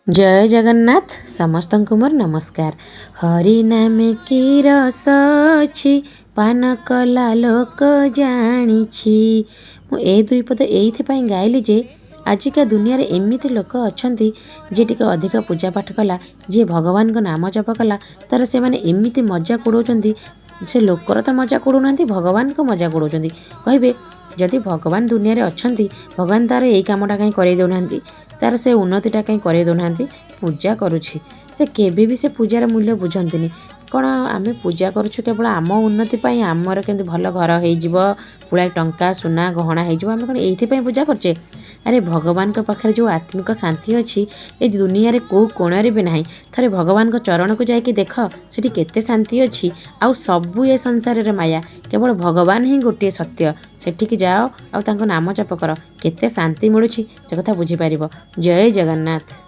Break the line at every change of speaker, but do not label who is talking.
जय जगन्नाथ समस्त को मोर नमस्कार। हरि नाम की रस अछि पान कला लोक जानी। मु ए दुई पद एइथिपाई गाइली जे आजिका दुनिया रे एमिति लोक अछंती जे टिके अधिक पूजा पाठ कला जे भगवान को नाम जप कला तार से माने एमिति मजाक उड़ौचंती। से लोकर तो मजाक उड़ौनांती, भगवान को मजाक उड़ौचंती। कहबे जदि भगवान दुनिया रे अछंती भगवान तार एई कामटा कहीं करे दउनांती, तार से उन्नतिटा कहीं करे दउनांती। पूजा करुछि से केबे भी से पूजार मूल्य बुझंतिनी। कौन आम पूजा करुछु केवल आम उन्नति पाई, आमर केमती भल घर हो पुळाए टंका सुना गहना हो, आम कौन एइथिपाई पूजा करछे। अरे भगवान के पाखरे जो आत्मिक शांति अच्छी ए दुनिया रे को कोणरे भी नाही। थरे भगवान को चरण को जाइके देख सेठी केते शांति अच्छी। आउ सबु ए संसार रे माया, केवल भगवान ही गोटे सत्य। सेठिक जाओ आउ तांको नाम जप कर, केते शांति मिलुछि से कथा बुझी पारिबो। जय जगन्नाथ।